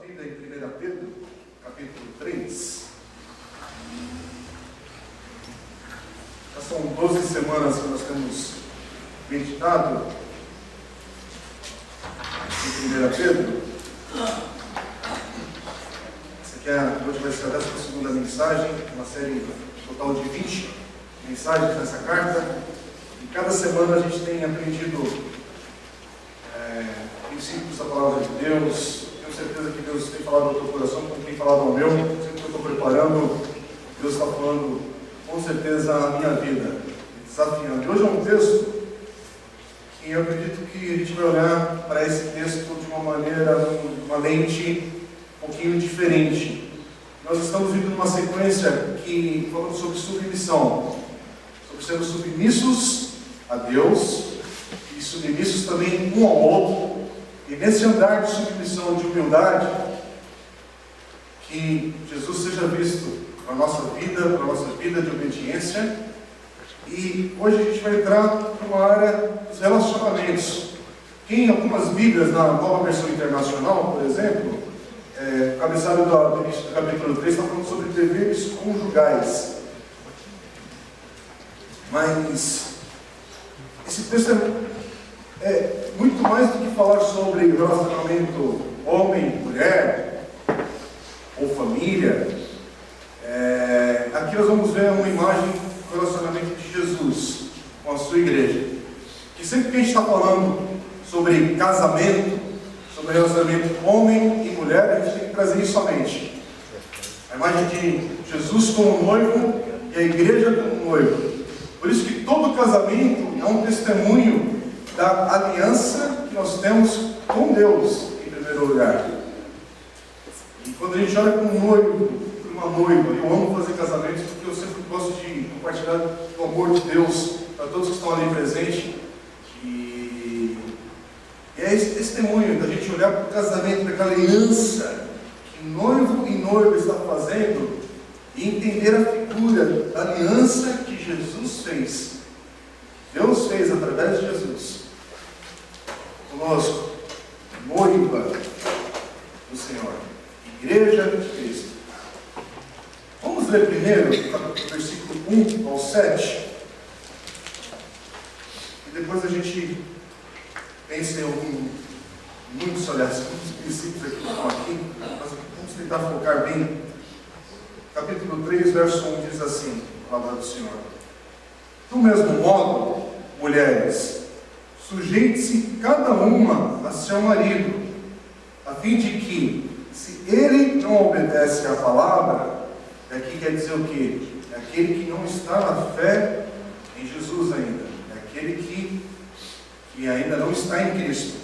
Bíblia em 1 Pedro, capítulo 3. Já são 12 semanas que nós temos meditado em 1 Pedro. Essa aqui hoje vai ser a 12ª mensagem, uma série total de 20 mensagens nessa carta. E cada semana a gente tem aprendido princípios da palavra de Deus. Tenho certeza que Deus tem falado ao teu coração, como tem falado ao meu. Sempre que eu estou preparando, Deus está falando com certeza a minha vida, desafiando. E hoje é um texto que eu acredito que a gente vai olhar para esse texto de uma maneira, uma lente um pouquinho diferente. Nós estamos vindo numa sequência que falando sobre submissão, sobre sermos submissos a Deus e submissos também um ao outro. E nesse andar de submissão, de humildade, que Jesus seja visto para a nossa vida de obediência. E hoje a gente vai entrar para uma área dos relacionamentos. Em algumas Bíblias, na Nova Versão Internacional, por exemplo, o cabeçalho do início do capítulo 3 está falando sobre deveres conjugais. Mas esse texto é muito mais do que falar sobre relacionamento homem-mulher ou família. Aqui nós vamos ver uma imagem do relacionamento de Jesus com a sua igreja. Que sempre que a gente está falando sobre casamento, sobre relacionamento homem e mulher, a gente tem que trazer isso à mente. A imagem de Jesus como noivo e a igreja como noivo. Por isso que todo casamento é um testemunho da aliança que nós temos com Deus, em primeiro lugar. E quando a gente olha para um noivo, para uma noiva, eu amo fazer casamentos porque eu sempre gosto de compartilhar o amor de Deus para todos que estão ali presentes. E é esse testemunho da gente olhar para o casamento, para aquela aliança que noivo e noiva está fazendo e entender a figura da aliança que Jesus fez. Deus fez através de Jesus conosco, noiva do Senhor, igreja de Cristo. Vamos ler primeiro o versículo 1 ao 7 e depois a gente pensa em muitos princípios aqui que estão aqui, mas vamos tentar focar bem. Capítulo 3, verso 1 diz assim, a palavra do Senhor: do mesmo modo, mulheres, sujeite-se cada uma a seu marido, a fim de que, se ele não obedece à palavra, aqui quer dizer o quê? É aquele que não está na fé em Jesus ainda, é aquele que ainda não está em Cristo.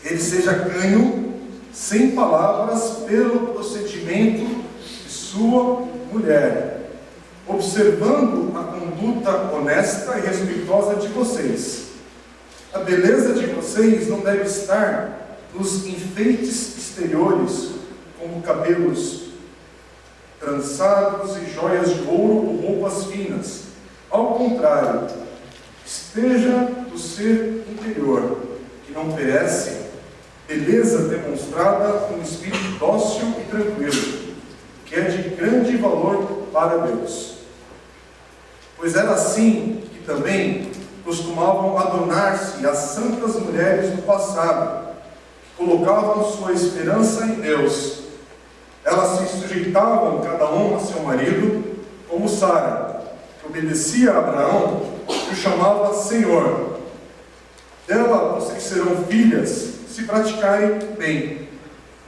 Ele seja ganho sem palavras pelo procedimento de sua mulher, observando a conduta honesta e respeitosa de vocês. A beleza de vocês não deve estar nos enfeites exteriores, como cabelos trançados e joias de ouro ou roupas finas. Ao contrário, esteja no ser interior, que não perece, beleza demonstrada com um espírito dócil e tranquilo, que é de grande valor para Deus. Pois era assim que também costumavam adornar-se as santas mulheres do passado, que colocavam sua esperança em Deus. Elas se sujeitavam cada um a seu marido, como Sara, que obedecia a Abraão e o chamava Senhor. Dela vocês serão filhas, se praticarem bem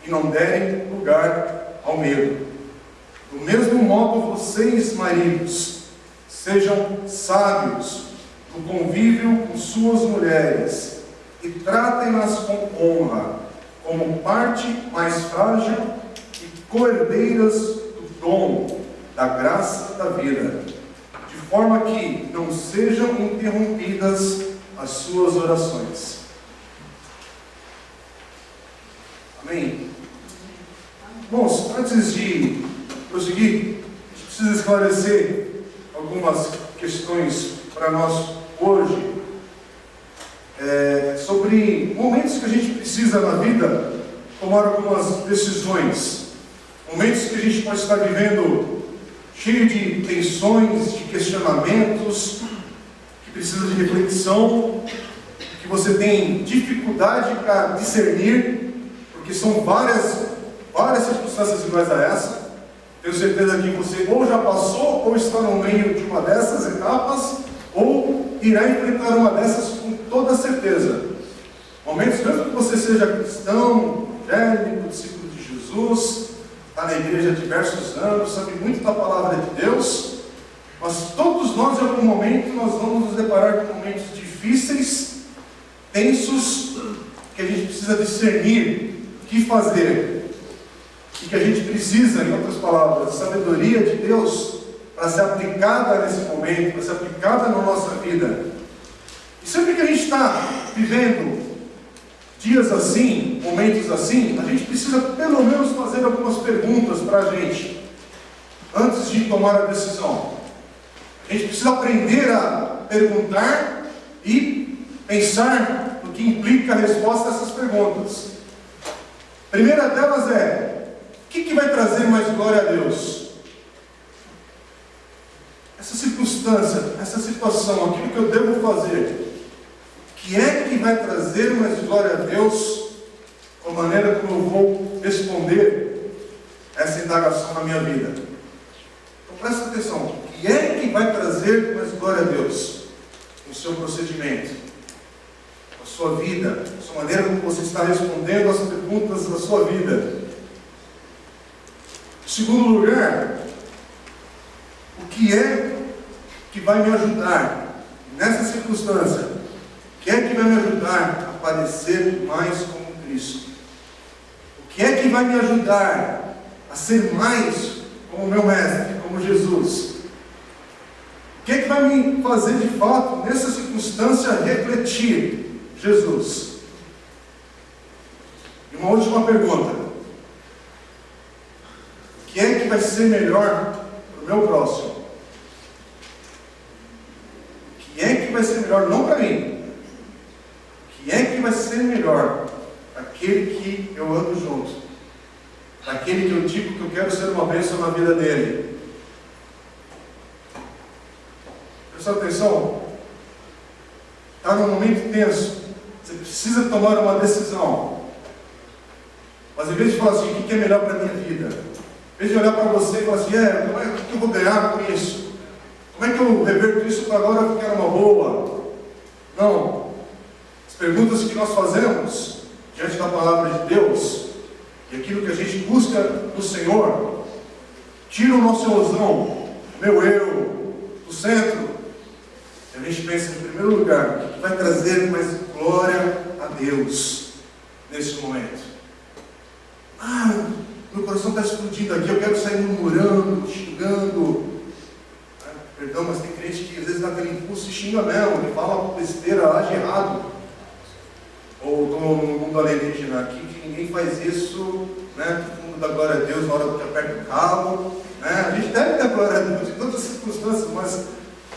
e não derem lugar ao medo. Do mesmo modo, vocês, maridos, sejam sábios no convívio com suas mulheres e tratem-nas com honra, como parte mais frágil e co-herdeiras do dom da graça da vida, de forma que não sejam interrompidas as suas orações. Amém? Irmãos, antes de prosseguir, a gente precisa esclarecer algumas questões para nós hoje, sobre momentos que a gente precisa na vida tomar algumas decisões. Momentos que a gente pode estar vivendo cheio de tensões, de questionamentos, que precisa de reflexão, que você tem dificuldade para discernir, porque são várias circunstâncias iguais a essa. Tenho certeza que você ou já passou, ou está no meio de uma dessas etapas, ou irá enfrentar uma dessas com toda certeza. Momentos, mesmo que você seja cristão, evangélico, discípulo de Jesus, está na igreja há diversos anos, sabe muito da palavra de Deus, mas todos nós, em algum momento, nós vamos nos deparar com momentos difíceis, tensos, que a gente precisa discernir o que fazer. E que a gente precisa, em outras palavras, sabedoria de Deus para ser aplicada nesse momento, para ser aplicada na nossa vida. E sempre que a gente está vivendo dias assim, momentos assim, a gente precisa pelo menos fazer algumas perguntas para a gente, antes de tomar a decisão. A gente precisa aprender a perguntar e pensar no que implica a resposta a essas perguntas. A primeira delas é: o que vai trazer mais glória a Deus? Essa circunstância, essa situação, aquilo que eu devo fazer, o que é que vai trazer mais glória a Deus com a maneira como eu vou responder essa indagação na minha vida? Então presta atenção, o que é que vai trazer mais glória a Deus no seu procedimento, na sua vida, na sua maneira como você está respondendo às perguntas da sua vida? Em segundo lugar, o que é que vai me ajudar nessa circunstância? O que é que vai me ajudar a parecer mais como Cristo? O que é que vai me ajudar a ser mais como meu Mestre, como Jesus? O que é que vai me fazer de fato, nessa circunstância, refletir Jesus? E uma última pergunta: o que é que vai ser melhor para o meu próximo? O que é que vai ser melhor, não para mim? O que é que vai ser melhor para aquele que eu ando junto? Para aquele que eu digo que eu quero ser uma bênção na vida dele? Presta atenção. Está num momento tenso. Você precisa tomar uma decisão. Mas em vez de falar assim, o que é melhor para a minha vida? Em vez de olhar para você e falar assim, o que eu vou ganhar com isso? Como é que eu reverto isso para agora ficar uma boa? Não. As perguntas que nós fazemos diante da palavra de Deus e aquilo que a gente busca no Senhor, tira o nosso eusão, meu eu, do centro. E a gente pensa, em primeiro lugar, o que vai trazer mais glória a Deus nesse momento? Meu coração está explodindo aqui, eu quero sair murmurando, xingando. Perdão, mas tem crente que às vezes dá aquele impulso e xinga mesmo, ele fala besteira, age errado. Ou estou no mundo alienígena aqui, que ninguém faz isso, né? No mundo da glória a Deus, na hora que aperta o calo. Né? A gente deve dar glória a Deus em todas as circunstâncias, mas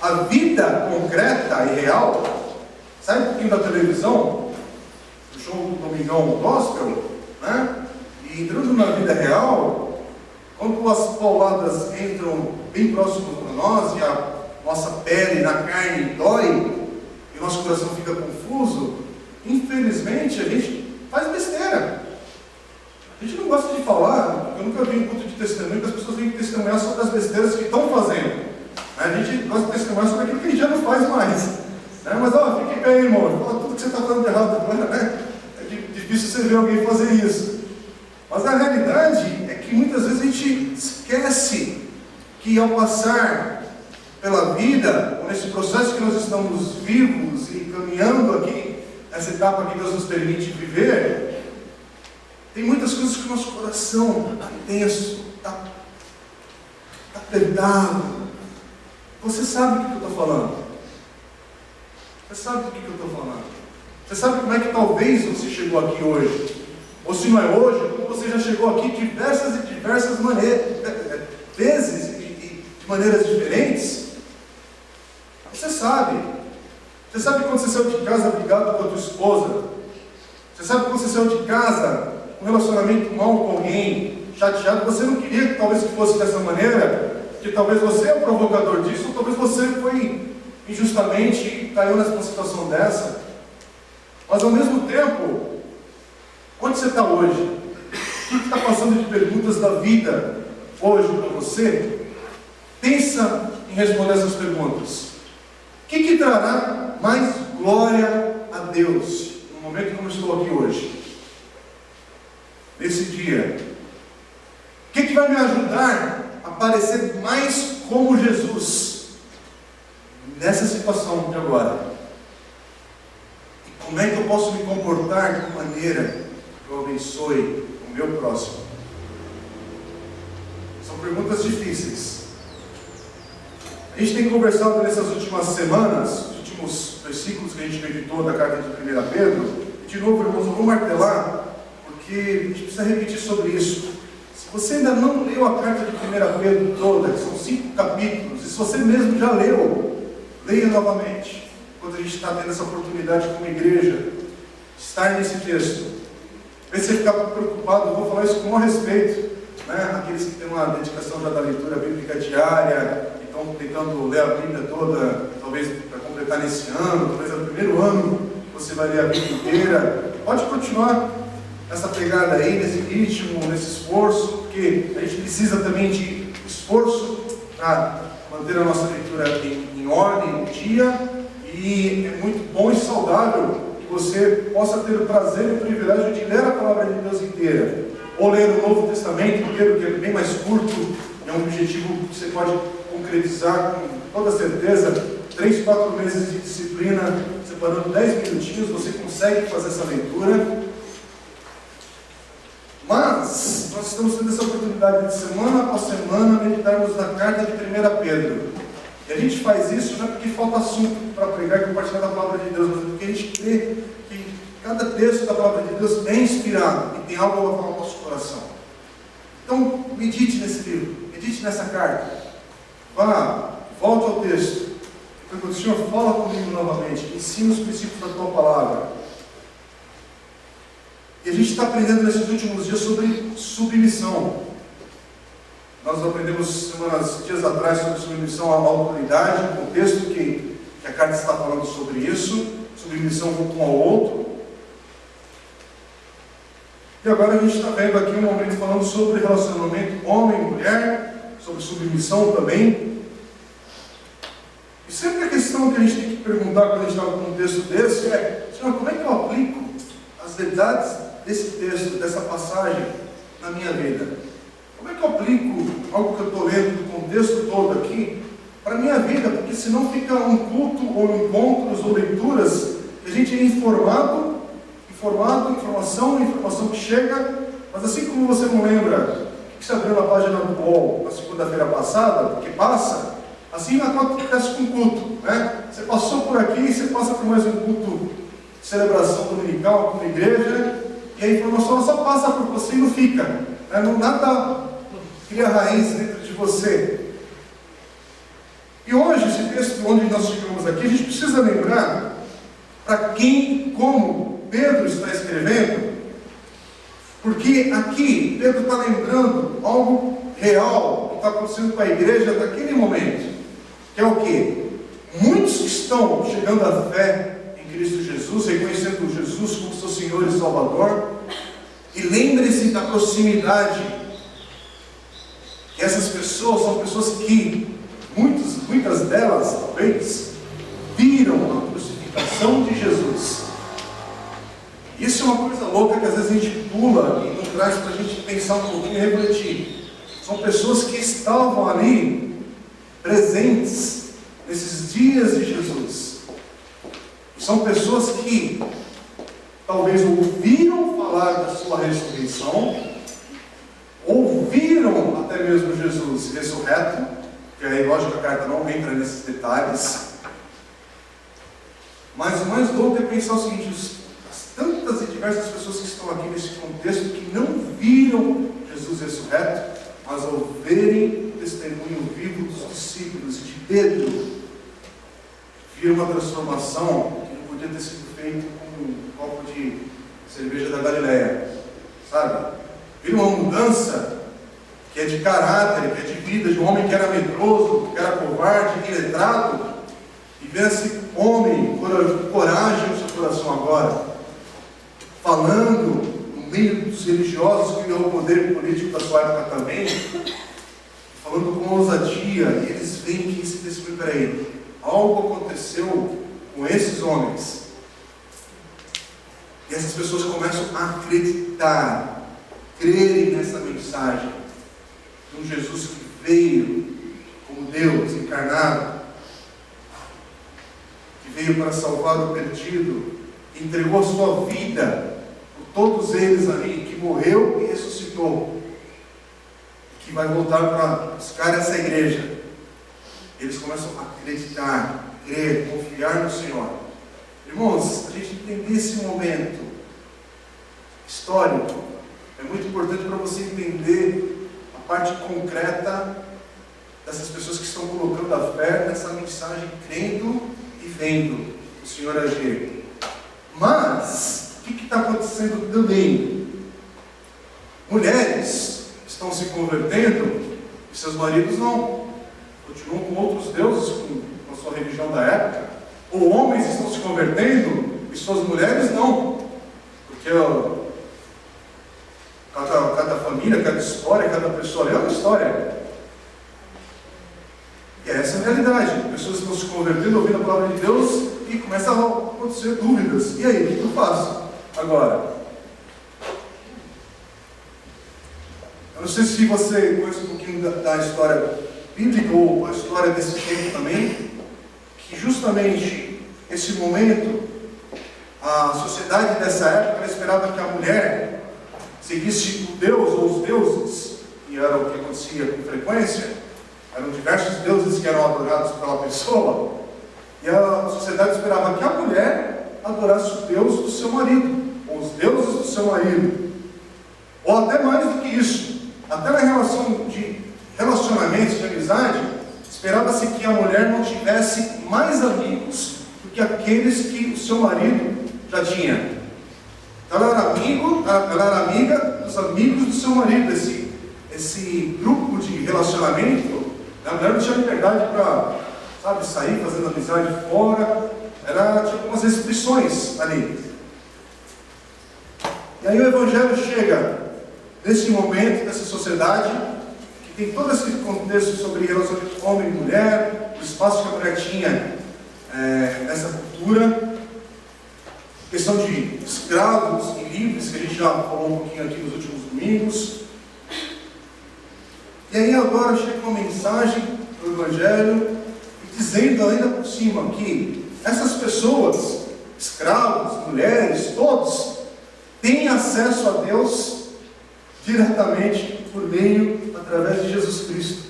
a vida concreta e real, sai um pouquinho da televisão, do show do Domingão Gospel, né? E entrando na vida real, quando as pauladas entram bem próximo para nós e a nossa pele na carne dói e o nosso coração fica confuso, infelizmente a gente faz besteira. A gente não gosta de falar, eu nunca vi um culto de testemunho que as pessoas vêm testemunhar sobre as besteiras que estão fazendo. A gente gosta de testemunhar sobre aquilo que a gente já não faz mais. Né? Mas fique bem, irmão, fala tudo que você está fazendo de errado agora, né? É difícil você ver alguém fazer isso. Mas a realidade é que muitas vezes a gente esquece que ao passar pela vida, ou nesse processo que nós estamos vivos e caminhando aqui, nessa etapa que Deus nos permite viver, tem muitas coisas que o nosso coração está tenso, está apertado. Você sabe do que eu estou falando. Você sabe do que eu estou falando. Você sabe como é que talvez você chegou aqui hoje. Ou se não é hoje, como você já chegou aqui diversas vezes e de maneiras diferentes. Você sabe. Você sabe quando você saiu de casa brigado com a tua esposa. Você sabe quando você saiu de casa um relacionamento mal com alguém, chateado, você não queria que talvez fosse dessa maneira, que talvez você é o provocador disso, ou talvez você foi injustamente e caiu nessa situação dessa. Mas ao mesmo tempo, onde você está hoje? O que está passando de perguntas da vida hoje para você? Pensa em responder essas perguntas. O que trará mais glória a Deus no momento como eu estou aqui hoje? Nesse dia. O que vai me ajudar a parecer mais como Jesus nessa situação de agora? E como é que eu posso me comportar de maneira que eu abençoe o meu próximo? São perguntas difíceis. A gente tem conversado nessas últimas semanas, os últimos versículos que a gente meditou da carta de 1 Pedro, e de novo, irmãos, eu vou martelar, porque a gente precisa repetir sobre isso. Se você ainda não leu a carta de 1 Pedro toda, que são 5 capítulos, e se você mesmo já leu, leia novamente, quando a gente está tendo essa oportunidade como igreja, de estar nesse texto. Em vez de você ficar preocupado, eu vou falar isso com o maior respeito, né? Aqueles que têm uma dedicação já da leitura bíblica diária, e estão tentando ler a Bíblia toda, talvez para completar nesse ano, talvez é o primeiro ano que você vai ler a Bíblia inteira. Pode continuar essa pegada aí, nesse ritmo, nesse esforço, porque a gente precisa também de esforço para manter a nossa leitura em ordem, em dia, e é muito bom e saudável que você possa ter o prazer e o privilégio de ler a Palavra de Deus inteira, ou ler o Novo Testamento inteiro, que é bem mais curto, é um objetivo que você pode concretizar com toda certeza. 3, 4 meses de disciplina, separando 10 minutinhos, você consegue fazer essa leitura. Mas nós estamos tendo essa oportunidade de semana após semana meditarmos na carta de 1 Pedro. E a gente faz isso não é porque falta assunto para pregar e compartilhar da Palavra de Deus, mas porque a gente crê que cada texto da Palavra de Deus é inspirado e tem algo a falar no nosso coração. Então, medite nesse livro, medite nessa carta. Volte ao texto. Porque o Senhor fala comigo novamente, ensina os princípios da Tua Palavra. E a gente está aprendendo nesses últimos dias sobre submissão. Nós aprendemos dias atrás sobre submissão à autoridade, um contexto que a carta está falando sobre isso, submissão um ao outro. E agora a gente está vendo aqui um momento falando sobre relacionamento homem e mulher, sobre submissão também. E sempre a questão que a gente tem que perguntar quando a gente está num texto desse é: Senhor, como é que eu aplico as verdades desse texto, dessa passagem na minha vida? Como é que eu aplico algo que eu estou lendo, do contexto todo aqui, para a minha vida? Porque senão fica um culto, ou encontros, ou leituras, que a gente é informação que chega, mas assim como você não lembra que você abriu na página do UOL na segunda-feira passada, porque passa, assim acontece com o culto, né? Você passou por aqui e você passa por mais um culto de celebração dominical com a igreja, e a informação só passa por você e não fica, né? Não nada cria raiz dentro de você. E hoje, esse texto onde nós chegamos aqui, a gente precisa lembrar para quem, como Pedro está escrevendo, porque aqui Pedro está lembrando algo real que está acontecendo com a igreja daquele momento, que é o quê? Muitos que estão chegando à fé em Cristo Jesus, reconhecendo Jesus como seu Senhor e Salvador, e lembre-se da proximidade, que essas pessoas são pessoas que, muitas delas, talvez, viram a crucificação de Jesus. Isso é uma coisa louca que às vezes a gente pula e não traz para a gente pensar um pouquinho e refletir. São pessoas que estavam ali, presentes, nesses dias de Jesus. São pessoas que talvez ouviram falar da sua ressurreição, ouviram até mesmo Jesus ressurreto, que aí, lógico, a carta não entra nesses detalhes. Mas o mais louco é pensar o seguinte: as tantas e diversas pessoas que estão aqui nesse contexto que não viram Jesus ressurreto, mas ao verem o testemunho vivo dos discípulos e de Pedro, viram uma transformação que não podia ter sido feita com um copo de cerveja da Galileia. sabe? Vira uma mudança que é de caráter, que é de vida, de um homem que era medroso, que era covarde, iletrado, e vê esse homem com coragem no seu coração agora, falando no meio dos religiosos que tinham o poder político da sua época também, falando com ousadia, e eles veem que esse testemunho, peraí, algo aconteceu com esses homens. E essas pessoas começam a acreditar, crerem nessa mensagem de um Jesus que veio como Deus encarnado, que veio para salvar o perdido, que entregou a sua vida por todos eles ali, que morreu e ressuscitou, e que vai voltar para buscar essa igreja. Eles começam a acreditar, crer, confiar no Senhor. Irmãos, a gente entender esse momento histórico é muito importante para você entender a parte concreta dessas pessoas que estão colocando a fé nessa mensagem, crendo e vendo o Senhor agir. Mas, o que está acontecendo também? Mulheres estão se convertendo e seus maridos não. Continuam com outros deuses, com a sua religião da época. Ou homens estão se convertendo e suas mulheres não. Porque cada família, cada história, cada pessoa é uma história. E essa é a realidade. Pessoas estão se convertendo, ouvindo a palavra de Deus e começam a acontecer dúvidas. E aí, o que eu faço agora? Eu não sei se você conhece um pouquinho da história bíblica ou a história desse tempo também, que justamente esse momento, a sociedade dessa época esperava que a mulher seguisse o Deus ou os deuses, e era o que acontecia com frequência. Eram diversos deuses que eram adorados pela pessoa, e a sociedade esperava que a mulher adorasse o Deus do seu marido, ou os deuses do seu marido, ou até mais do que isso. Até na relação de relacionamentos, de amizade, esperava-se que a mulher não tivesse mais amigos do que aqueles que o seu marido já tinha. Então ela era amiga dos amigos do seu marido. Esse grupo de relacionamento, a mulher não tinha liberdade para, sair fazendo amizade fora. Tinha algumas restrições ali. E aí o Evangelho chega nesse momento, nessa sociedade, que tem todo esse contexto sobre relacionamento homem e mulher, o espaço que a mulher tinha nessa cultura, questão de escravos e livres, que a gente já falou um pouquinho aqui nos últimos domingos. E aí agora chega uma mensagem do Evangelho, dizendo ainda por cima que essas pessoas, escravos, mulheres, todos, têm acesso a Deus diretamente por meio, através de Jesus Cristo.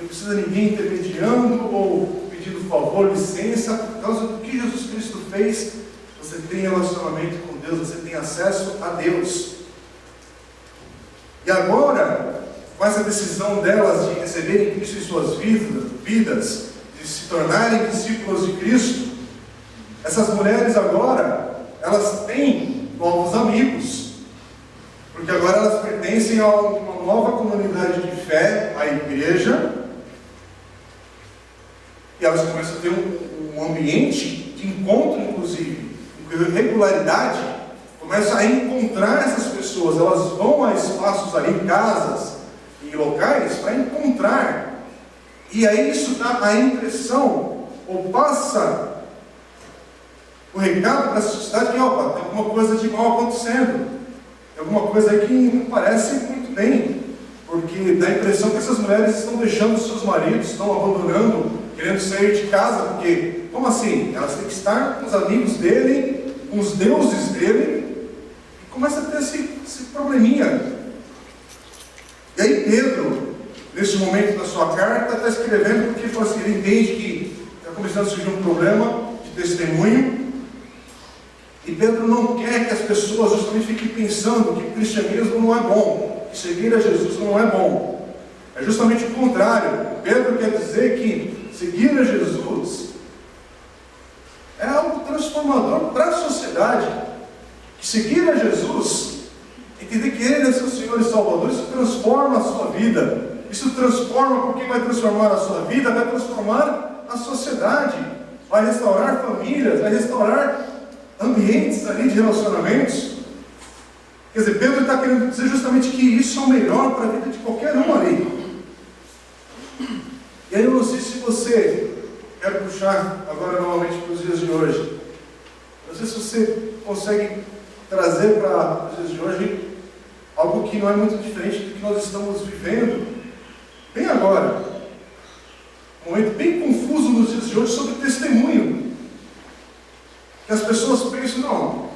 Não precisa ninguém intermediando ou pedindo favor, licença. Por causa do que Jesus Cristo fez, você tem relacionamento com Deus, você tem acesso a Deus. E agora, com essa decisão delas de receberem Cristo em suas vidas, de se tornarem discípulos de Cristo, essas mulheres agora, elas têm novos amigos. Porque agora elas pertencem a uma nova comunidade de fé, a igreja, e elas começam a ter um ambiente de encontro, inclusive, com regularidade, começam a encontrar essas pessoas. Elas vão a espaços ali, casas e locais, para encontrar. E aí isso dá a impressão, ou passa o recado para essa sociedade que, tem alguma coisa de mal acontecendo. Alguma coisa aí que não parece muito bem, porque dá a impressão que essas mulheres estão deixando seus maridos, estão abandonando, querendo sair de casa, porque, como assim? Elas têm que estar com os amigos dele, com os deuses dele, e começa a ter esse probleminha. E aí Pedro, nesse momento da sua carta, está escrevendo porque ele entende que está começando a surgir um problema de testemunho. E Pedro não quer que as pessoas justamente fiquem pensando que o cristianismo não é bom, que seguir a Jesus não é bom. É justamente o contrário. Pedro quer dizer que seguir a Jesus é algo transformador para a sociedade. Que seguir a Jesus é que que Ele é seu Senhor e Salvador, isso transforma a sua vida. Isso transforma, porque vai transformar a sua vida, vai transformar a sociedade, vai restaurar famílias, vai restaurar ambientes ali de relacionamentos. Quer dizer, Pedro está querendo dizer justamente que isso é o melhor para a vida de qualquer um ali. E aí eu não sei se você, quero puxar agora novamente para os dias de hoje, não sei se você consegue trazer para os dias de hoje algo que não é muito diferente do que nós estamos vivendo bem agora. Um momento bem confuso nos dias de hoje sobre testemunho. Que as pessoas pensam, não,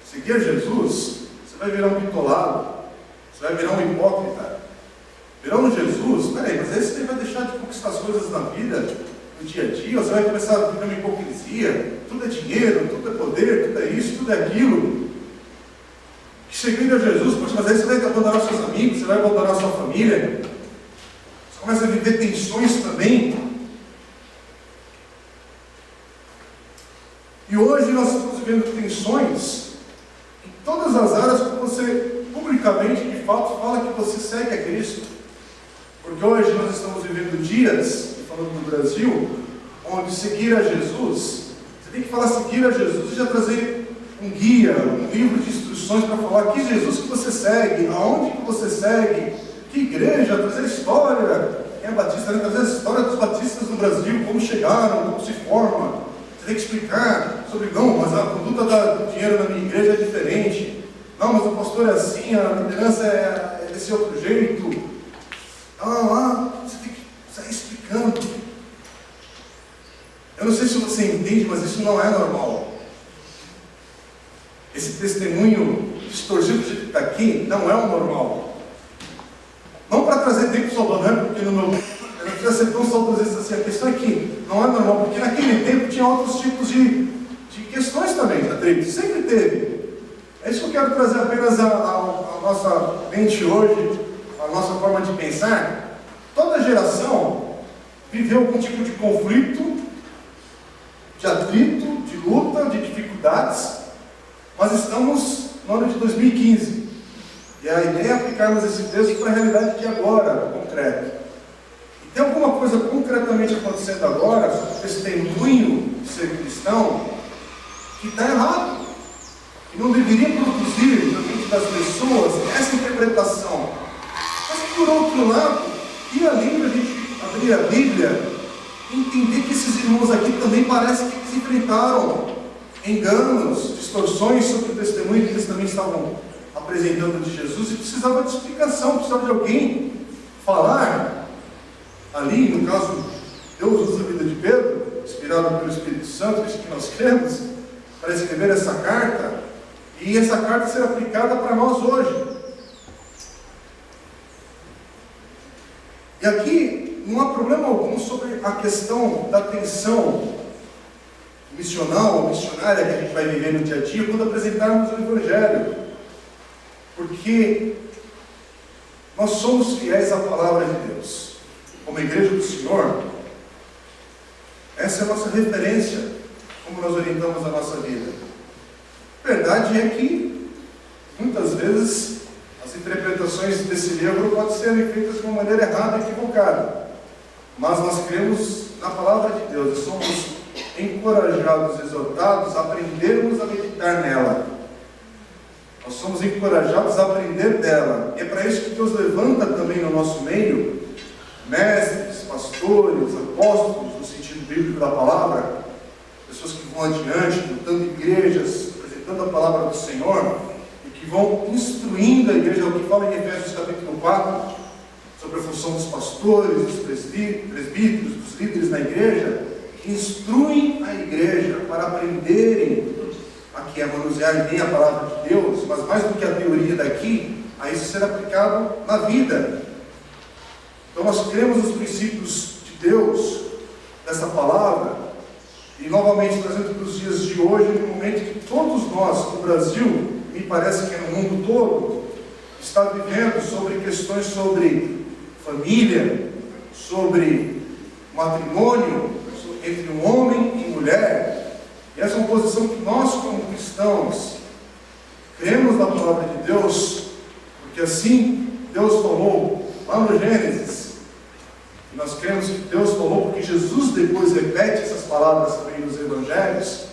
seguir Jesus, você vai virar um bitolado, você vai virar um hipócrita. Virando Jesus, peraí, mas aí você vai deixar de conquistar as coisas na vida, no dia a dia, você vai começar a viver uma hipocrisia, tudo é dinheiro, tudo é poder, tudo é isso, tudo é aquilo. Que seguindo a Jesus, poxa, mas aí você vai abandonar os seus amigos, você vai abandonar a sua família, você começa a viver tensões também. E hoje nós estamos vivendo tensões em todas as áreas, quando você publicamente, de fato, fala que você segue a Cristo. Porque hoje nós estamos vivendo dias, falando do Brasil, onde seguir a Jesus, você tem que falar seguir a Jesus e já trazer um guia, um livro de instruções para falar que Jesus que você segue, aonde que você segue, que igreja, trazer história. Quem é batista, trazer a história dos batistas no Brasil, como chegaram, como se forma. Você tem que explicar sobre, não, mas a conduta do dinheiro na minha igreja é diferente. Não, mas o pastor é assim, a liderança é desse outro jeito. Você tem que sair explicando. Eu não sei se você entende, mas isso não é normal. Esse testemunho distorcido que está aqui não é o normal. Não para trazer tempo saudável, não é porque no meu... Eu não precisa ser tão saudosista assim. A questão é que não é normal, porque naquele tempo tinha outros tipos de questões também na tribo. Sempre teve. É isso que eu quero trazer apenas a nossa mente hoje, a nossa forma de pensar. Toda geração viveu algum tipo de conflito, de atrito, de luta, de dificuldades. Nós estamos no ano de 2015. E a ideia é aplicarmos esse texto para a realidade de agora, concreto. E tem alguma coisa concretamente acontecendo agora, sobre o testemunho de ser cristão, que está errado. E não deveria produzir na mente das pessoas essa interpretação. Mas por outro lado, e além da gente abrir a Bíblia, entender que esses irmãos aqui também parece que eles enfrentaram enganos, distorções sobre o testemunho que eles também estavam apresentando de Jesus e precisava de explicação, precisava de alguém falar ali, no caso, Deus usa a vida de Pedro, inspirado pelo Espírito Santo, isso que nós cremos, para escrever essa carta, e essa carta ser aplicada para nós hoje. E aqui não há problema algum sobre a questão da tensão missional ou missionária que a gente vai viver no dia a dia quando apresentarmos o Evangelho. Porque nós somos fiéis à palavra de Deus. Como igreja do Senhor, essa é a nossa referência, como nós orientamos a nossa vida. A verdade é que, muitas vezes, as interpretações desse livro podem ser feitas de uma maneira errada e equivocada. Mas nós cremos na palavra de Deus e somos encorajados, exortados a aprendermos a meditar nela. Nós somos encorajados a aprender dela. E é para isso que Deus levanta também no nosso meio mestres, pastores, apóstolos, no sentido bíblico da palavra, pessoas que vão adiante, lutando igrejas, apresentando a palavra do Senhor, e que vão instruindo a igreja, é o que fala em Efésios capítulo 4, sobre a função dos pastores, dos presbíteros, dos líderes na igreja, que instruem a igreja para aprenderem aqui a manusear bem a palavra de Deus, mas mais do que a teoria daqui, a isso ser aplicado na vida. Então nós cremos nos princípios de Deus, dessa palavra, e novamente trazendo para os dias de hoje, no momento que todos nós no Brasil, me parece que é no mundo todo, está vivendo sobre questões sobre família, sobre matrimônio, entre um homem e mulher. E essa é uma posição que nós, como cristãos, cremos na palavra de Deus, Porque assim Deus falou lá no Gênesis. E nós cremos que Deus falou, porque Jesus depois repete essas palavras também nos Evangelhos,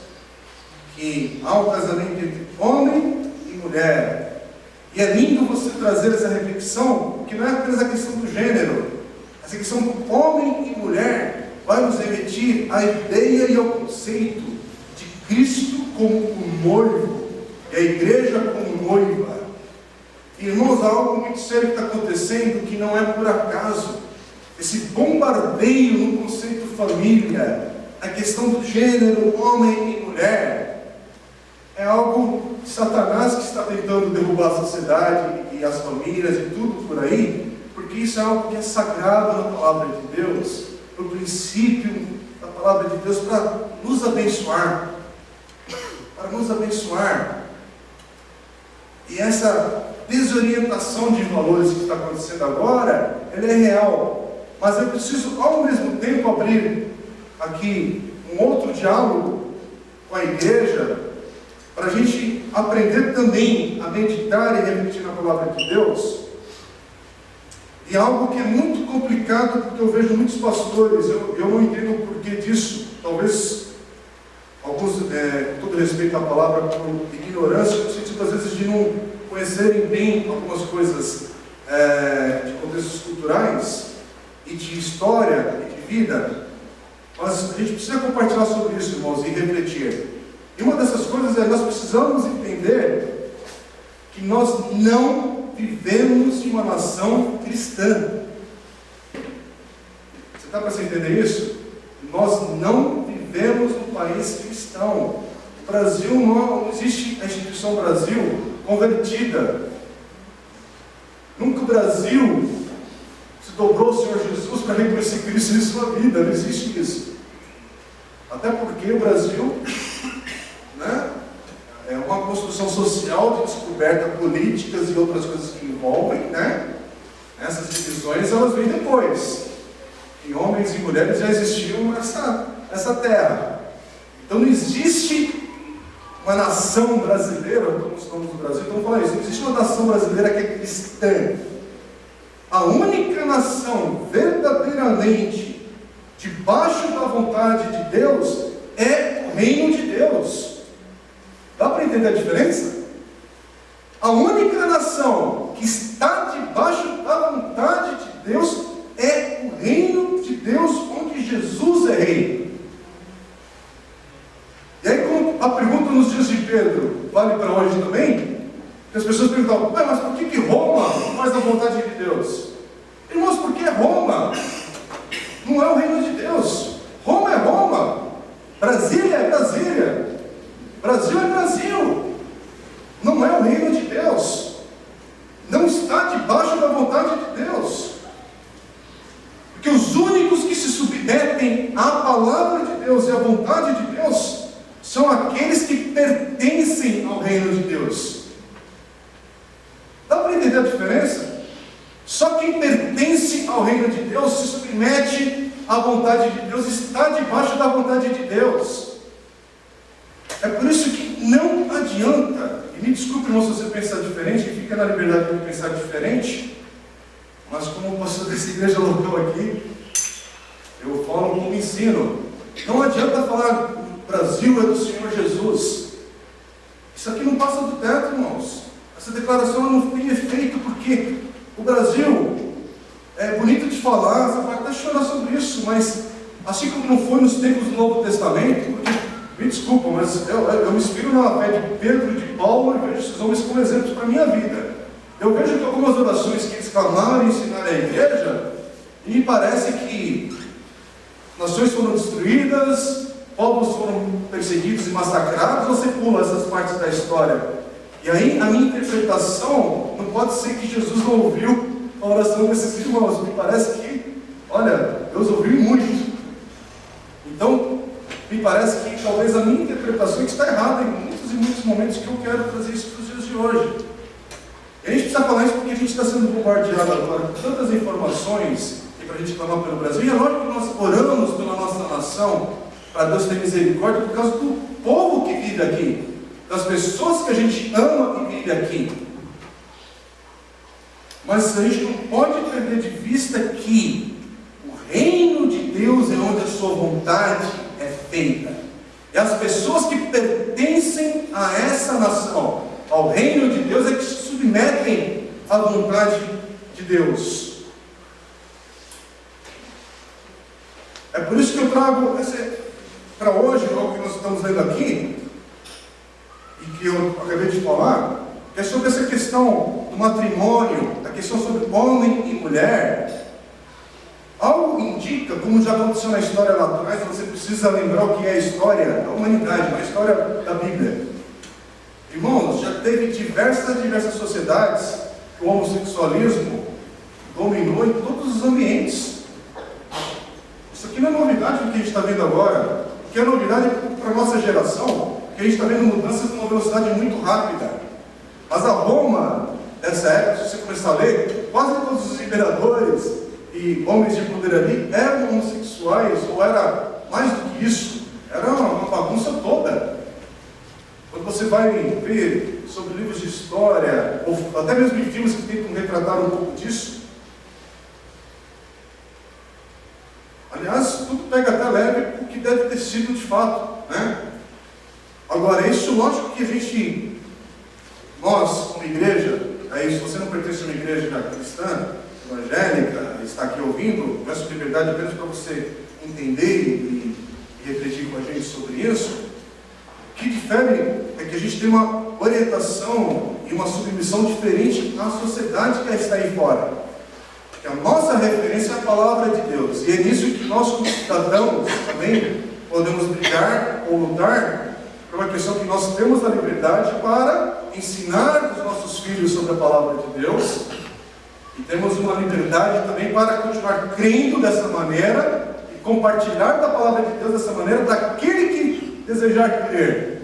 que há um casamento entre homem e mulher. E é lindo você trazer essa reflexão, porque não é apenas a questão do gênero. Essa questão do homem e mulher vai nos remeter à ideia e ao conceito de Cristo como o noivo e a igreja como noiva. Irmãos, há algo muito sério que está acontecendo que não é por acaso. Esse bombardeio no conceito família, a questão do gênero, homem e mulher, é algo de Satanás que está tentando derrubar a sociedade e as famílias e tudo por aí, porque isso é algo que é sagrado na palavra de Deus, no princípio da palavra de Deus, para nos abençoar. Para nos abençoar. E essa desorientação de valores que está acontecendo agora, ela é real. Mas eu preciso, ao mesmo tempo, abrir aqui um outro diálogo com a igreja, para a gente aprender também a meditar e refletir na palavra de Deus. E algo que é muito complicado, porque eu vejo muitos pastores, eu não entendo o porquê disso. Talvez alguns, com todo respeito à palavra, por ignorância, no sentido às vezes de não conhecerem bem algumas coisas de contextos culturais e de história e de vida. Mas a gente precisa compartilhar sobre isso, irmãos, e refletir. E uma dessas coisas é nós precisamos entender que nós não vivemos em uma nação cristã. Você está para entender isso? Nós não vivemos num país cristão. O Brasil não existe a instituição Brasil convertida. Nunca o Brasil se dobrou ao Senhor Jesus para reconhecer Cristo em sua vida. Não existe isso. Até porque o Brasil, né, é uma construção social de descoberta políticas e outras coisas que envolvem, né? Essas divisões elas vêm depois. E homens e mulheres já existiam nessa terra. Então não existe uma nação brasileira, como estamos no Brasil, então fala isso, não existe uma nação brasileira que é cristã. A única nação verdadeiramente debaixo da vontade de Deus é o reino de Deus. Dá para entender a diferença? A única nação que está debaixo da vontade de Deus é o reino de Deus, onde Jesus é rei. E aí, como a pergunta nos dias de Pedro vale para hoje também, que as pessoas perguntam, mas por que Roma faz a vontade de Deus? Irmãos, porque é Roma, não é o reino de Deus. Roma é Roma, Brasília é Brasília, Brasil é Brasil, não é o reino de Deus, não está debaixo da vontade de Deus, porque os únicos que se submetem à palavra de Deus e à vontade de Deus são aqueles que pertencem ao reino de Deus. Dá para entender a diferença? Só quem pertence ao reino de Deus se submete à vontade de Deus, está debaixo da vontade de Deus. É por isso que não adianta, e me desculpe, irmão, se você pensar diferente, fica na liberdade de pensar diferente, mas como pastor dessa igreja local aqui, eu falo como ensino. Não adianta falar o Brasil é do Senhor Jesus. Isso aqui não passa do teto, irmãos. Essa declaração não tem efeito, porque o Brasil é bonito de falar, você pode até chorar sobre isso, mas assim como não foi nos tempos do Novo Testamento, porque, me desculpa, mas eu me inspiro na fé de Pedro e de Paulo e vejo esses homens como exemplos para a minha vida. Eu vejo que algumas orações que eles clamaram e ensinaram à igreja, e me parece que nações foram destruídas, povos foram perseguidos e massacrados, você pula essas partes da história. E aí, a minha interpretação não pode ser que Jesus não ouviu a oração desses irmãos. Me parece que, olha, Deus ouviu muito. Então, me parece que talvez a minha interpretação está errada em muitos e muitos momentos que eu quero trazer isso para os dias de hoje. E a gente precisa falar isso porque a gente está sendo bombardeado agora com tantas informações e para a gente clamar pelo Brasil. E é lógico que nós oramos pela nossa nação, para Deus ter misericórdia por causa do povo que vive aqui, das pessoas que a gente ama e vive aqui. Mas a gente não pode perder de vista que o reino de Deus é onde a sua vontade é feita. E as pessoas que pertencem a essa nação, ao reino de Deus, é que se submetem à vontade de Deus. É por isso que eu trago para hoje, algo que nós estamos lendo aqui, e que eu acabei de falar, que é sobre essa questão do matrimônio, a questão sobre homem e mulher. Algo indica, como já aconteceu na história lá atrás, você precisa lembrar o que é a história da humanidade, a história da Bíblia. Irmãos, já teve diversas sociedades que o homossexualismo dominou em todos os ambientes. Isso aqui não é novidade do que a gente está vendo agora. O que é novidade para a nossa geração, que a gente está vendo mudanças numa velocidade muito rápida. Mas a Roma, dessa época, se você começar a ler, quase todos os imperadores e homens de poder ali eram homossexuais, ou era mais do que isso, era uma bagunça toda. Quando você vai ver sobre livros de história, ou até mesmo em filmes que tentam retratar um pouco disso, aliás, tudo pega até leve o que deve ter sido de fato, né? Agora, isso lógico que nós, como igreja, aí se você não pertence a uma igreja cristã, evangélica, está aqui ouvindo, peço liberdade apenas para você entender e refletir com a gente sobre isso. O que difere é que a gente tem uma orientação e uma submissão diferente à sociedade que está aí fora. Porque a nossa referência é a palavra de Deus, e é nisso que nós, como cidadãos, também podemos brigar ou lutar por uma questão que nós temos a liberdade para ensinar os nossos filhos sobre a palavra de Deus. E temos uma liberdade também para continuar crendo dessa maneira e compartilhar da palavra de Deus dessa maneira para aquele que desejar crer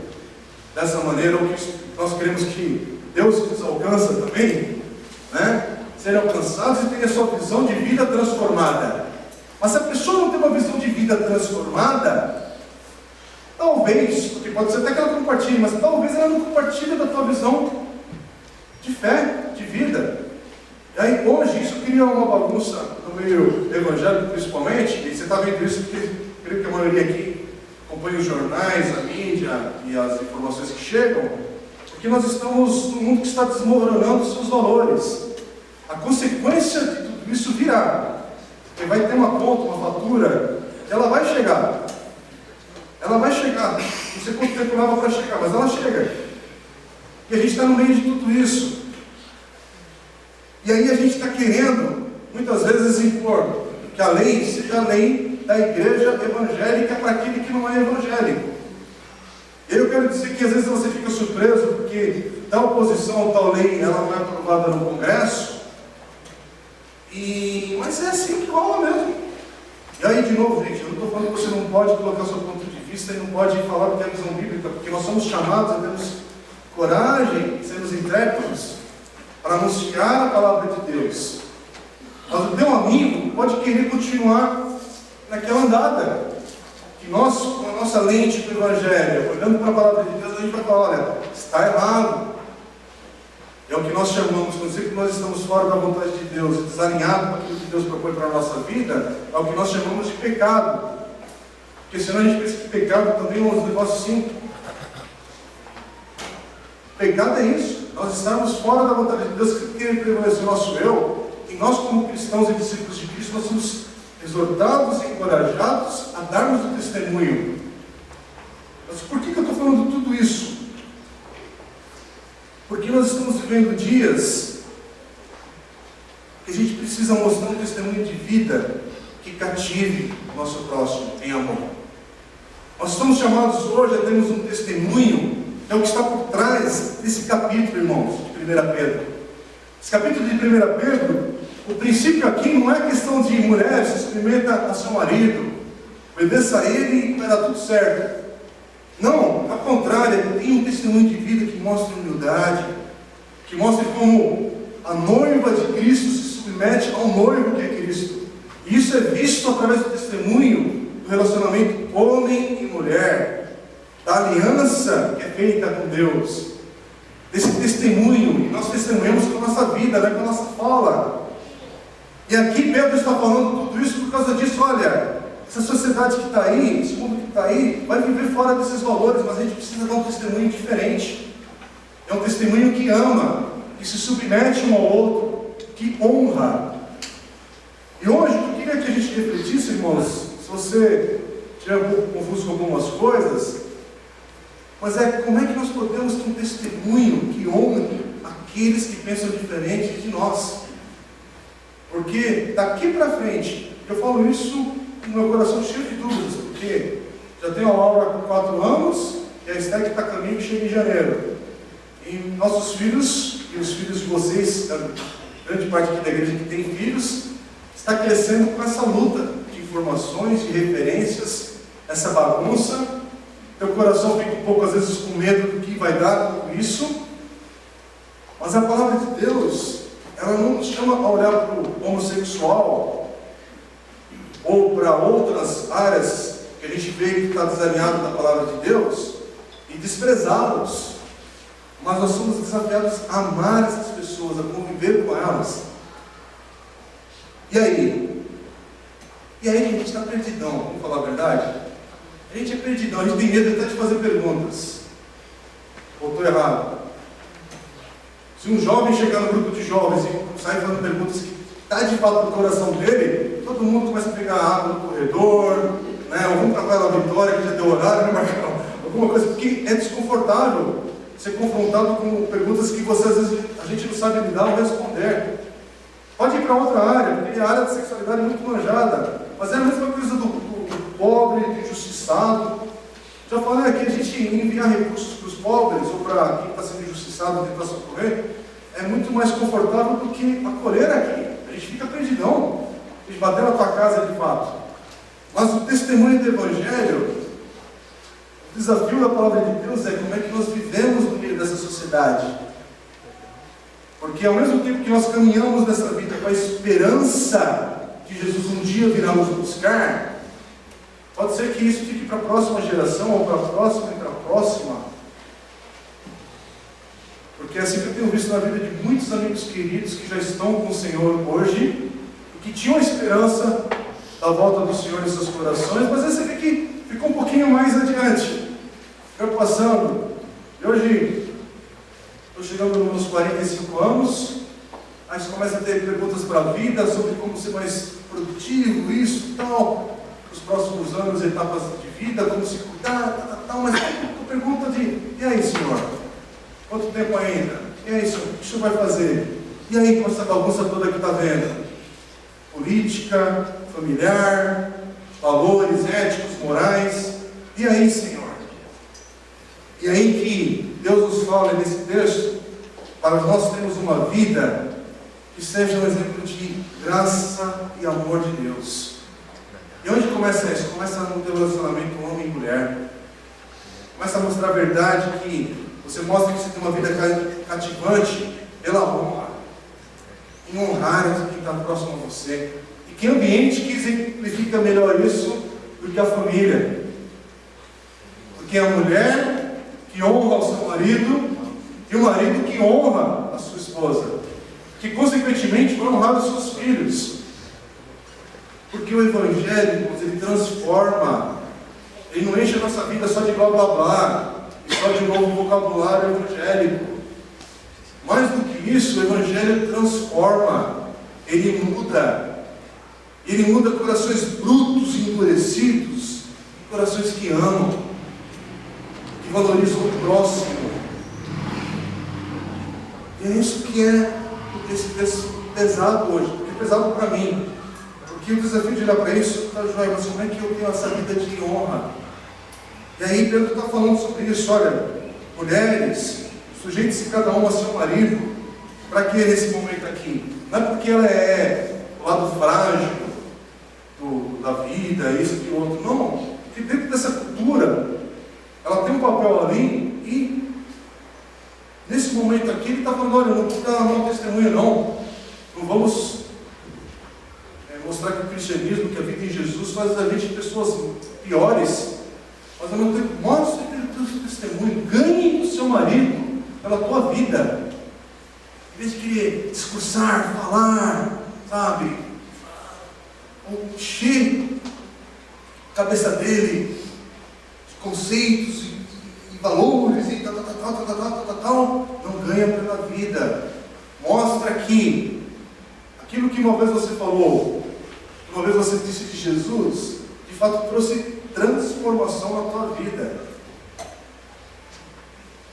dessa maneira, ou que nós queremos que Deus nos alcança também, né? Serem alcançados e terem a sua visão de vida transformada. Mas se a pessoa não tem uma visão de vida transformada, talvez, porque pode ser até que ela compartilhe, mas talvez ela não compartilhe da tua visão de fé, de vida. E aí hoje isso cria uma bagunça no meio evangélico principalmente, e você está vendo isso porque creio que a maioria aqui acompanha os jornais, a mídia e as informações que chegam, porque nós estamos num mundo que está desmoronando os seus valores. A consequência de tudo isso virá. Porque vai ter uma conta, uma fatura, ela vai chegar. Ela vai chegar. Não sei quanto tempo leva para chegar, mas ela chega. E a gente está no meio de tudo isso. E aí a gente está querendo, muitas vezes, impor que a lei seja a lei da igreja evangélica para aquele que não é evangélico. Eu quero dizer que às vezes você fica surpreso porque tal posição, tal lei, ela não é aprovada no Congresso, mas é assim que rola mesmo. E aí, de novo, gente, eu não estou falando que você não pode colocar seu ponto de vista e não pode falar do que é a visão bíblica, porque nós somos chamados a termos coragem, sermos intrépidos, para anunciar a palavra de Deus. Mas o teu amigo pode querer continuar naquela andada, que nós, com a nossa lente do Evangelho, olhando para a palavra de Deus, a gente vai falar, olha, está errado. É o que nós chamamos, quando dizer que nós estamos fora da vontade de Deus, desalinhado com aquilo que Deus propõe para a nossa vida, é o que nós chamamos de pecado. Porque senão a gente pensa que pecado também é um negócio simples. Pecado é isso, nós estamos fora da vontade de Deus, que quer prevalecer o nosso eu, e nós, como cristãos e discípulos de Cristo, nós somos exortados e encorajados a darmos o testemunho. Mas por que eu estou falando tudo isso? Porque nós estamos vivendo dias que a gente precisa mostrar um testemunho de vida que cative o nosso próximo em amor. Nós estamos chamados hoje a termos um testemunho, que é o que está por trás desse capítulo, irmãos, de 1 Pedro. Esse capítulo de 1 Pedro, o princípio aqui não é questão de mulher se submeta a seu marido, obedeça a ele e vai dar tudo certo. Não, ao contrário, tem um testemunho de vida que mostra humildade, que mostra como a noiva de Cristo se submete ao noivo que é Cristo. E isso é visto através do testemunho do relacionamento homem e mulher, da aliança que é feita com Deus. desse testemunho, e nós testemunhamos com a nossa vida, né, com a nossa fala. E aqui Pedro está falando tudo isso por causa disso. Olha, essa sociedade que está aí, esse mundo que está aí, vai viver fora desses valores, mas a gente precisa dar um testemunho diferente. É um testemunho que ama, que se submete um ao outro, que honra. E hoje eu queria que a gente refletisse, irmãos, se você estiver um pouco confuso com algumas coisas, mas como é que nós podemos ter um testemunho que honre aqueles que pensam diferente de nós? Porque daqui para frente, eu falo isso com meu coração cheio de dúvidas, porque já tenho a Laura com 4 anos, e a Esther que está a caminho, que chega em janeiro. E nossos filhos, e os filhos de vocês, a grande parte aqui da igreja que tem filhos, está crescendo com essa luta de informações, de referências, essa bagunça. Teu coração fica um pouco, às vezes, com medo do que vai dar com isso. Mas a palavra de Deus, ela não nos chama a olhar para o homossexual ou para outras áreas que a gente vê que está desalinhado da palavra de Deus e desprezá-los. Mas nós somos desafiados a amar essas pessoas, a conviver com elas. E aí? E aí a gente está perdidão, vamos falar a verdade? A gente é perdidão, a gente tem medo até de fazer perguntas. Ou estou errado? Se um jovem chegar no grupo de jovens e sair fazendo perguntas que está de fato no coração dele, todo mundo começa a pegar água no corredor, né? Ou vamos para a Bela Vitória, que já deu horário, né, Marcão? Alguma coisa, porque é desconfortável ser confrontado com perguntas que você, às vezes, a gente não sabe lidar ou responder. Pode ir para outra área, porque a área da sexualidade é muito manjada, mas é a mesma coisa do pobre, do injustiçado. Já falei aqui, a gente enviar recursos para os pobres, ou para quem está sendo injustiçado tentar socorrer, é muito mais confortável do que acolher aqui. A gente fica perdidão, a gente bater na tua casa de fato. Mas o testemunho do Evangelho, o desafio da palavra de Deus é como é que nós vivemos no meio dessa sociedade. Porque ao mesmo tempo que nós caminhamos nessa vida com a esperança que Jesus um dia virá nos buscar, pode ser que isso fique para a próxima geração, ou para a próxima e para a próxima. Porque assim que eu tenho visto na vida de muitos amigos queridos que já estão com o Senhor hoje, e que tinham a esperança da volta do Senhor em seus corações, mas aí você vê que ficou um pouquinho mais adiante, foi passando. E hoje, estou chegando nos meus 45 anos, aí você começa a ter perguntas para a vida, sobre como ser mais produtivo, isso e tal, os próximos anos, etapas de vida, como se cuidar, mas tu pergunta e aí, Senhor? Quanto tempo ainda? E aí, Senhor? O que o Senhor vai fazer? E aí, com essa bagunça toda que está vendo? Política, familiar, valores éticos, morais. E aí, Senhor? E aí que Deus nos fala nesse texto, para nós termos uma vida que seja um exemplo de graça e amor de Deus. E onde começa isso? Começa no teu relacionamento homem e mulher. Começa a mostrar a verdade, que você mostra que você tem uma vida cativante pela honra. Em honrar quem está próximo a você. E que ambiente que exemplifica melhor isso do que a família? Porque a mulher que honra o seu marido e o marido que honra a sua esposa, que consequentemente vai honrar os seus filhos. Porque o Evangelho, ele transforma, ele não enche a nossa vida só de blá blá blá, e só de novo vocabulário evangélico. Mais do que isso, o Evangelho transforma, ele muda corações brutos e endurecidos, corações que amam, que valorizam o próximo. E é isso que é esse texto pesado hoje, porque é pesado para mim. Porque o desafio de olhar para isso, tá, Joia, mas como é que eu tenho essa vida de honra? E aí Pedro está falando sobre isso. Olha, mulheres, sujeite-se cada uma a seu marido. Para que nesse momento aqui? Não é porque ela é o lado frágil da vida, isso e outro. Não, porque dentro dessa cultura, ela tem um papel ali e nesse momento aqui ele está falando, olha, não vou dar mau testemunho não. Não vamos mostrar que o cristianismo, que a vida em Jesus faz da gente pessoas piores. Mas ao mesmo tempo, mostre o teu testemunho, ganhe o seu marido. pela tua vida. Em vez de querer discursar, falar, sabe, encher a cabeça dele de conceitos e valores e tal, não ganha pela vida. Mostra que aquilo que uma vez você falou, uma vez você disse de Jesus, de fato trouxe transformação na tua vida.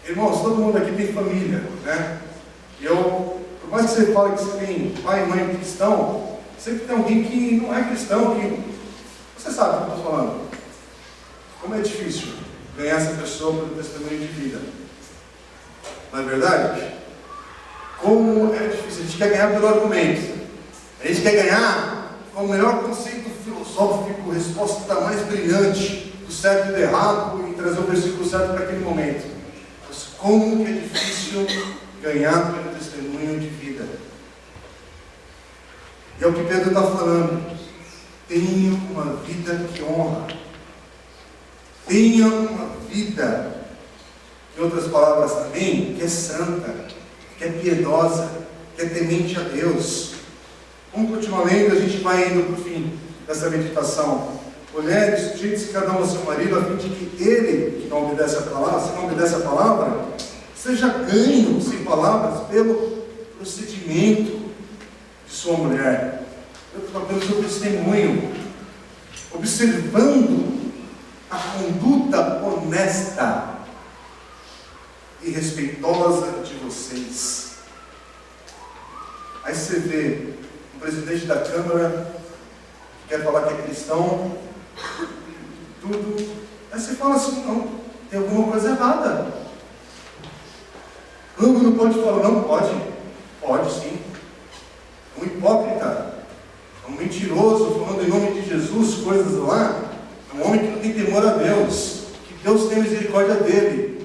Irmãos, todo mundo aqui tem família, né? Por mais que você fale que você tem pai e mãe cristão, sempre tem alguém que não é cristão, que você sabe o que eu estou falando. Como é difícil ganhar essa pessoa pelo testemunho de vida. Não é verdade? Como é difícil. A gente quer ganhar pelo argumento. A gente quer ganhar com o melhor conceito filosófico, resposta mais brilhante do certo e do errado e trazer o versículo certo para aquele momento. Mas como que é difícil ganhar pelo testemunho de vida. E é o que Pedro está falando. Tenha uma vida que honra. Tenha uma vida, em outras palavras também, que é santa, que é piedosa, que é temente a Deus. Vamos continuar lendo, a gente vai indo para o fim dessa meditação. Mulheres, sujeitem-se cada um ao seu marido, a fim de que ele, que não obedece a palavra, se não obedece a palavra, seja ganho, sem palavras, pelo procedimento de sua mulher, pelo seu testemunho, observando a conduta honesta e respeitosa de vocês. Aí você vê o presidente da Câmara que quer falar que é cristão, tudo. Aí você fala assim, não, tem alguma coisa errada. Não pode falar, não pode. Pode sim. Um hipócrita, um mentiroso, falando em nome de Jesus, coisas lá. Um homem que não tem temor a Deus, que Deus tem misericórdia dele.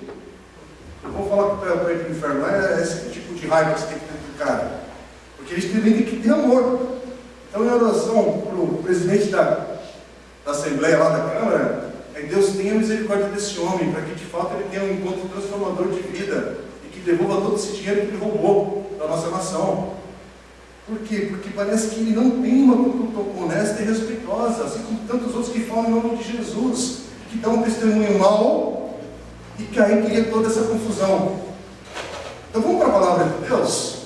Eu vou falar para ele para o inferno, não é esse tipo de raiva que você tem que ter do cara. Porque eles também têm que ter amor. Então, em oração para o presidente da Assembleia lá da Câmara, Deus tenha misericórdia desse homem, para que de fato ele tenha um encontro transformador de vida e que devolva todo esse dinheiro que ele roubou da nossa nação. Por quê? Porque parece que ele não tem uma conduta honesta e respeitosa, assim como tantos outros que falam em nome de Jesus, que dão um testemunho mau e que aí cria toda essa confusão. Então vamos para a palavra de Deus,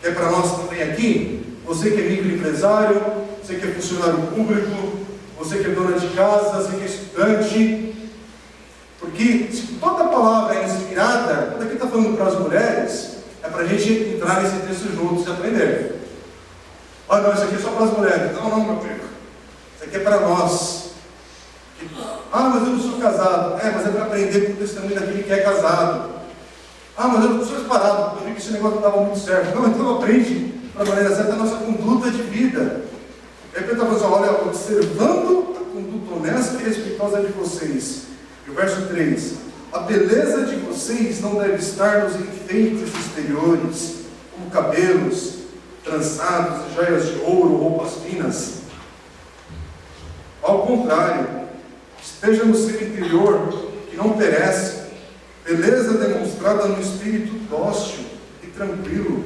que é para nós também aqui. Você que é microempresário, você que é funcionário público, você que é dona de casa, você que é estudante. Porque se toda palavra é inspirada, quando aqui está falando para as mulheres, é para a gente entrar nesse texto juntos e aprender. Ah, não, isso aqui é só para as mulheres. Não, meu amigo. Isso aqui é para nós. Ah, mas eu não sou casado. Mas é para aprender com o testemunho daquele que é casado. Ah, mas eu não sou separado. Eu vi que esse negócio não estava muito certo. Não, então aprende para a maneira certa a nossa conduta de vida. Aí Pedro está falando assim, olha, observando a conduta honesta e respeitosa de vocês. E o verso 3. A beleza de vocês não deve estar nos enfeites exteriores, como cabelos trançados, joias de ouro, roupas finas. Ao contrário, esteja no seu interior, que não perece, beleza demonstrada no espírito dócil e tranquilo,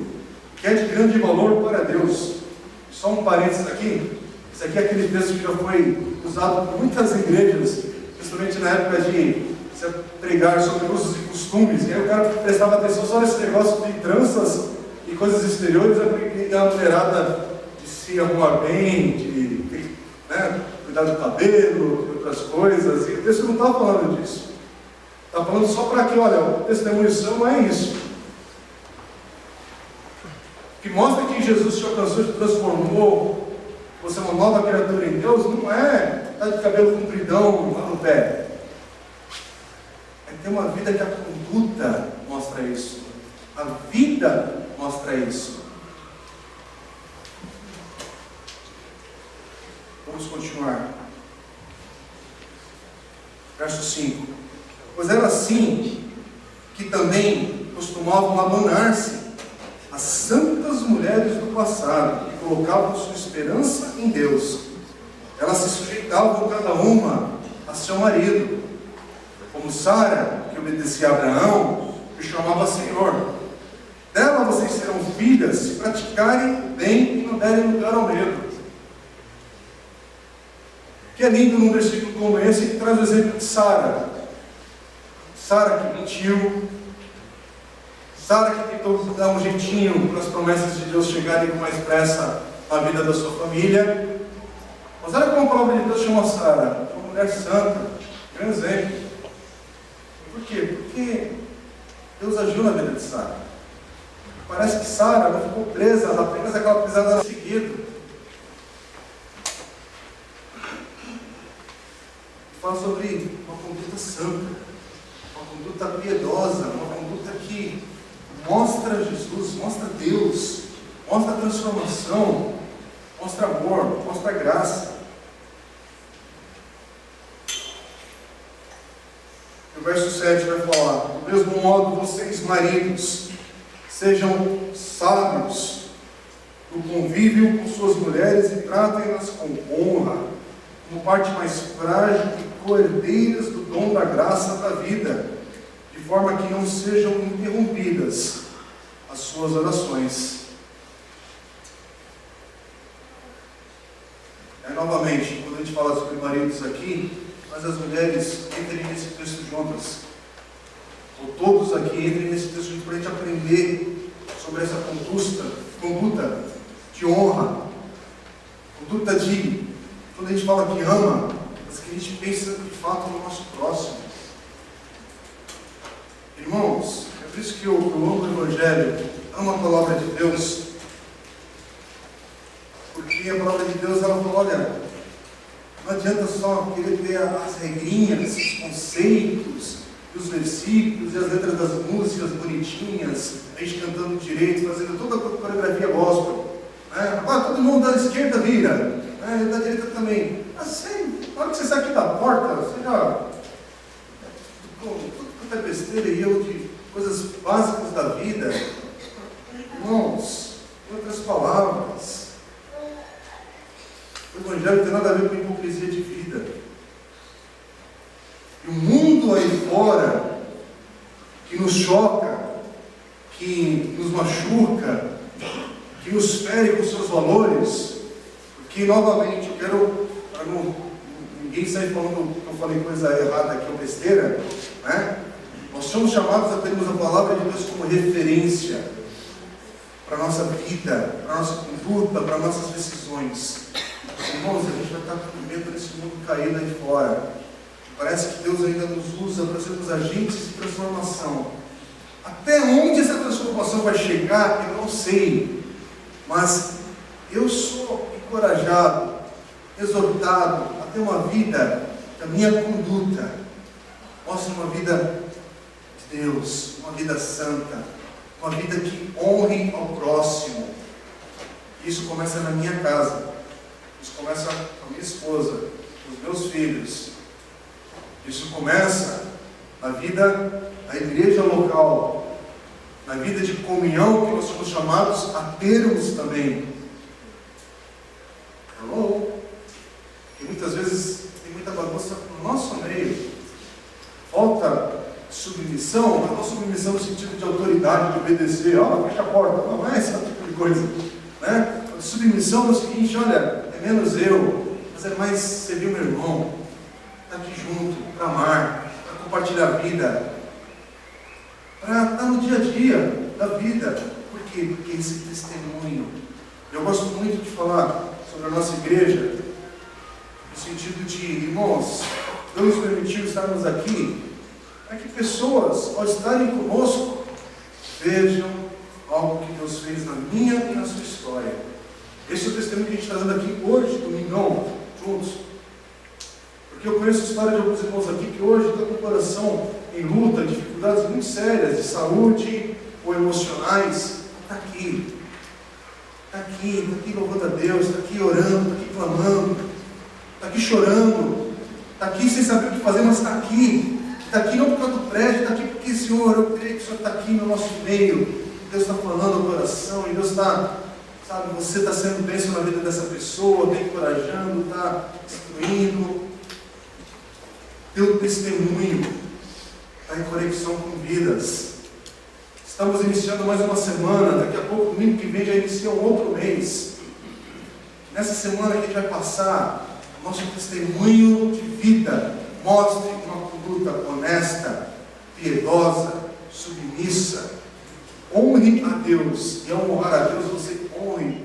que é de grande valor para Deus. Só um parênteses aqui, esse aqui é aquele texto que já foi usado por muitas igrejas, principalmente na época de se pregar sobre usos e costumes, e aí o cara prestava atenção só nesse negócio de tranças e coisas exteriores, e a mulherada de se arrumar bem, de cuidar do cabelo, de outras coisas, e o texto não está falando disso. Está falando só para que, olha, o testemunho seu não é isso. Que mostra que Jesus te alcançou, te transformou, você é uma nova criatura em Deus, não é estar de cabelo compridão lá no pé. É ter uma vida que a conduta mostra isso. A vida mostra isso. Vamos continuar. Verso 5. Pois era assim que também costumavam adornar-se as santas mulheres do passado, que colocavam sua esperança em Deus. Elas se sujeitavam cada uma a seu marido, como Sara, que obedecia a Abraão, que chamava Senhor. Dela vocês serão filhas se praticarem o bem e não derem lugar ao medo. Que é lindo num versículo como esse, que traz o exemplo de Sara. Sara que mentiu, Sara que tentou dar um jeitinho para as promessas de Deus chegarem com mais pressa na vida da sua família. Mas olha como a palavra de Deus chama Sara, uma mulher santa, grande exemplo. Por quê? Porque Deus agiu na vida de Sara. Parece que Sara não ficou presa, apenas aquela pisada seguida. Fala sobre uma conduta santa, uma conduta piedosa, uma conduta que mostra Jesus, mostra Deus, mostra transformação, mostra amor, mostra graça. O verso 7 vai falar: do mesmo modo vocês, maridos, sejam sábios no convívio com suas mulheres e tratem-nas com honra, como parte mais frágil e coerdeiras do dom da graça da vida, de forma que não sejam interrompidas as suas orações. Novamente, quando a gente fala sobre maridos aqui, mas as mulheres entrem nesse texto juntas, ou todos aqui entrem nesse texto juntos, para a gente aprender sobre essa conduta de honra, conduta de, quando a gente fala que ama, mas que a gente pensa de fato no nosso próximo. Irmãos, é por isso que eu amo o Evangelho, amo a palavra de Deus, porque a palavra de Deus, ela fala: olha, não adianta só querer ter as regrinhas, os conceitos, os versículos e as letras das músicas bonitinhas, a gente cantando direito, fazendo toda a coreografia gospel, né? Agora todo mundo da esquerda vira, né? Da direita também. Assim, na hora que você sai aqui da porta, você já tudo quanto é besteira e eu de coisas básicas da vida. Irmãos, em outras palavras, o Evangelho não tem nada a ver com hipocrisia de vida. E o mundo aí fora, que nos choca, que nos machuca, que nos fere com seus valores, porque, novamente, eu quero, para ninguém sair falando que eu falei coisa errada aqui ou besteira, né? Nós somos chamados a termos a palavra de Deus como referência para a nossa vida, para a nossa conduta, para nossas decisões. Irmãos, a gente vai estar com medo desse mundo caído aí fora. Parece que Deus ainda nos usa para sermos agentes de transformação. Até onde essa transformação vai chegar, eu não sei. Mas eu sou encorajado, exortado a ter uma vida, que a minha conduta mostre uma vida de Deus, uma vida santa, uma vida que honre ao próximo. Isso começa na minha casa. Isso começa com a minha esposa, com os meus filhos. Isso começa na vida da igreja local, na vida de comunhão que nós somos chamados a termos também. Hello? E muitas vezes tem muita bagunça no nosso meio. Falta submissão, mas não submissão no sentido de autoridade, de obedecer. Fecha a porta. Não é esse tipo de coisa, né? Submissão no seguinte: olha, é menos eu, mas é mais servir o meu irmão, estar aqui junto, para amar, para compartilhar a vida, para estar no dia a dia da vida. Por quê? Porque esse testemunho. Eu gosto muito de falar sobre a nossa igreja, no sentido de, irmãos, Deus nos permitiu estarmos aqui, para que pessoas, ao estarem conosco, vejam algo que Deus fez na minha e na sua história. Esse é o testemunho que a gente está dando aqui hoje, domingão, juntos. Porque eu conheço a história de alguns irmãos aqui que hoje estão com o coração em luta, dificuldades muito sérias de saúde ou emocionais. Está aqui. Está aqui louvando a Deus, está aqui orando, está aqui clamando, está aqui chorando, está aqui sem saber o que fazer, mas está aqui. Está aqui não por causa do prédio, está aqui porque, Senhor, eu creio que o Senhor está aqui no nosso meio. Deus está falando ao coração e Deus está... Sabe, você está sendo bênção na vida dessa pessoa, está encorajando, está instruindo. Teu testemunho está em conexão com vidas. Estamos iniciando mais uma semana, daqui a pouco, domingo que vem, já inicia um outro mês. Nessa semana a gente vai passar o nosso testemunho de vida. Mostre uma conduta honesta, piedosa, submissa. Honre a Deus, e ao honrar a Deus, você honre